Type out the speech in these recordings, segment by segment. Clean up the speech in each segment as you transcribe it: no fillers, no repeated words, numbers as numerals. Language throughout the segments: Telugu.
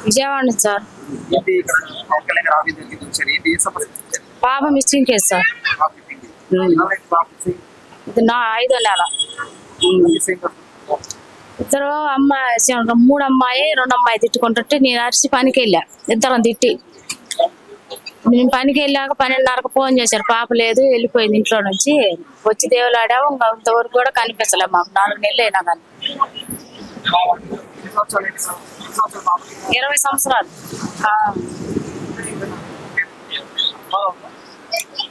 విజయవాడ నుంచి సార్. ఏంటి ఇక్కడ పవన్ కళ్యాణ్ గారు ఆఫీస్ దగ్గరికి వచ్చారు. ఏంటి ఏ సమస్య వచ్చారు? పాప మిస్సింగ్ కేసు సార్. ఆఫీస్ దగ్గరికి. ఎలా ఆఫీస్ ఇది నా 5వ నెల. మిస్సింగ్ ఇద్దరు అమ్మాయి 3 అమ్మాయి 2 అమ్మాయి తిట్టుకుంటుంటే నేను అరిసి పనికి వెళ్ళా. ఇద్దరం తిట్టి నేను పనికి వెళ్ళాక 12:30కు ఫోన్ చేశారు. పాప లేదు, వెళ్ళిపోయింది ఇంట్లో నుంచి. వచ్చి దేవులాడాము, ఇంతవరకు కూడా కనిపించలే మాకు. 4 నెలలు అయినా కానీ. 20 సంవత్సరాలు.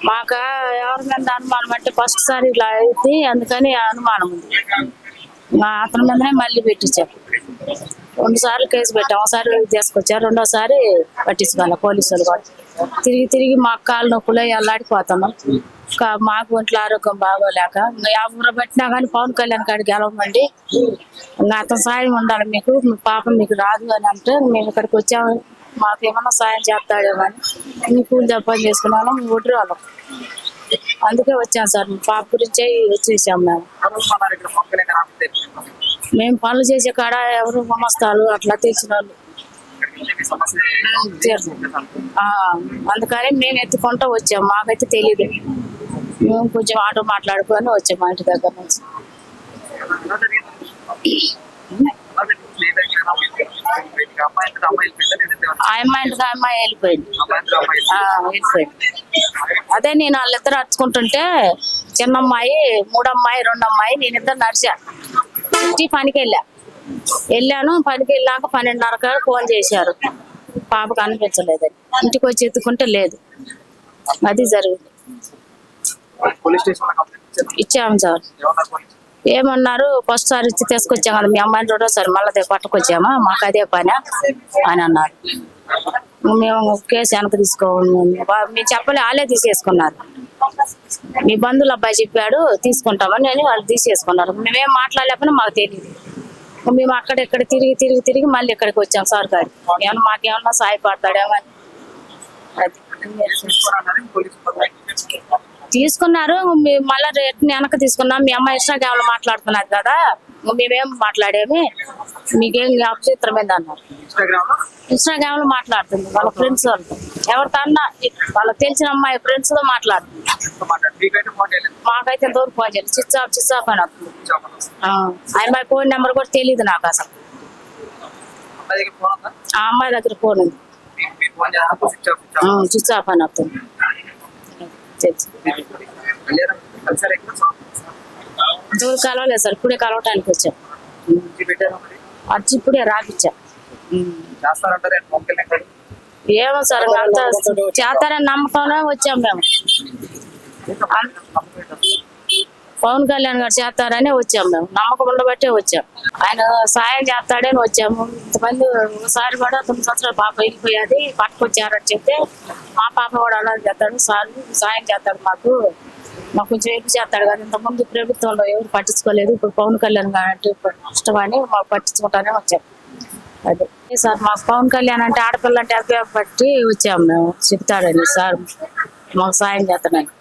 మాకు ఎవరి మీద అనుమానం అంటే ఫస్ట్ సారి ఇలా అయింది, అందుకని అనుమానం ఉంది. అతని మీదనే మళ్ళీ పెట్టించారు. 2 సార్లు కేసు పెట్టాం. ఒకసారి తీసుకొచ్చారు, 2వ సారి పట్టించుకోవాలి పోలీసులు కూడా. తిరిగి మాకు కాళ్ళు నొప్పులు అల్లాడిపోతున్నాం. మాకు ఒంట్లో ఆరోగ్యం బాగోలేక ఎవరు పెట్టినా కానీ పవన్ కళ్యాణ్ కాడికి గెలవమండి, అతను సాయం ఉండాలి మీకు, మీ పాప మీకు రాదు అని అంటే మేము ఇక్కడికి వచ్చాము. మాకు ఏమన్నా సాయం చేస్తాడేమో అని మీ పూలు జపం చేసుకున్నాము. మేము ఒడ్డు వాళ్ళం, అందుకే వచ్చాం సార్. మీ పాప గురించే వచ్చేసాం మేము. మేము పనులు చేసే కాడ ఎవరు గుమస్తాలు అట్లా తెలిసిన వాళ్ళు, అందుకని మేము ఎత్తుకుంటూ వచ్చాం. మాకైతే తెలియదు. మేము కొంచెం ఆటో మాట్లాడుకొని వచ్చాం మా ఇంటి దగ్గర నుంచి. ఆ అమ్మాయి వెళ్ళిపోయింది. అదే నేను వాళ్ళిద్దరు అరుచుకుంటుంటే చిన్నమ్మాయి 3 అమ్మాయి 2 అమ్మాయి నేనిద్దరు నడిచా. పనికి వెళ్ళాను. పనికి వెళ్ళాక 12:30కు ఫోన్ చేశారు. పాప కనిపించలేదని. ఇంటికి వచ్చి ఎత్తుకుంటే లేదు. అది జరిగింది. ఇచ్చాము సార్. ఏమన్నారు, ఫస్ట్ సారి ఇచ్చి తీసుకొచ్చాం కదా మీ అమ్మాయిని 2వ మళ్ళీ పట్టుకొచ్చామా, మాకు అదే పని అని అన్నారు. మేము కేసు వెనక తీసుకోవాలి మేము చెప్పలే, వాళ్ళే తీసేసుకున్నారు. మీ బంధువుల అబ్బాయి చెప్పాడు తీసుకుంటామని వాళ్ళు తీసేసుకున్నారు. మేమేం మాట్లాడలేకపోయినా మాకు తెలియదు. మేము అక్కడెక్కడ తిరిగి మళ్ళీ ఇక్కడికి వచ్చాం సార్ గారు. ఏమన్నా మాకేమన్నా సాయపడతాడేమో అని. తీసుకున్నారు. మళ్ళీ రేట్ని వెనక తీసుకున్నాం. మీ అమ్మాయి ఇన్స్టాగ్రామ్ లో మాట్లాడుతున్నారు కదా, మేమేం మాట్లాడేమి, మీకేం అభిచిత్రమైంది అన్నారు. ఇన్స్టాగ్రామ్ లో మాట్లాడుతుంది వాళ్ళ ఫ్రెండ్స్ వాళ్ళతో, ఎవరితో అన్నా వాళ్ళకి తెలిసిన అమ్మాయి ఫ్రెండ్స్ తో మాట్లాడుతుంది. మాకైతే ఎంతవరకు ఫోన్ చేయాలి, స్విచ్ ఆఫ్ అని వస్తుంది. ఆ అమ్మాయి ఫోన్ నెంబర్ కూడా తెలియదు నాకు అసలు. ఆ అమ్మాయి దగ్గర ఫోన్ ఉంది, స్విచ్ ఆఫ్ అని వస్తుంది. దూరం కలవలేదు సార్, ఇప్పుడే కలవటానికి వచ్చాం. అర్జీ ఇప్పుడే రాపిచ్చా. ఏమో సార్ అంత చేస్తారని నమ్మకంలో వచ్చాం మేము. పవన్ కళ్యాణ్ గారు చేస్తారని వచ్చాం మేము, నమ్మకం ఉండబట్టే వచ్చాం. ఆయన సాయం చేస్తాడని వచ్చాము. ఇంతమంది ఒకసారి కూడా 9 సంవత్సరాల పాప వెళ్ళిపోయేది, పట్టుకొచ్చారని చెప్తే మా పాప కూడా అలా చేస్తాడు సార్, సాయం చేస్తాడు మాకు కొంచెం ఎక్కువ చేస్తాడు కానీ ఇంతకుముందు ప్రభుత్వంలో ఎవరు పట్టించుకోలేదు. ఇప్పుడు పవన్ కళ్యాణ్ గారు అంటే ఇష్టమని మాకు పట్టించుకుంటానే వచ్చాం. అదే సార్, మాకు పవన్ కళ్యాణ్ అంటే ఆడపిల్ల అంటే అభిప్రాయం పట్టి వచ్చాము మేము, చెప్తాడని సార్ మాకు సాయం చేస్తాడని.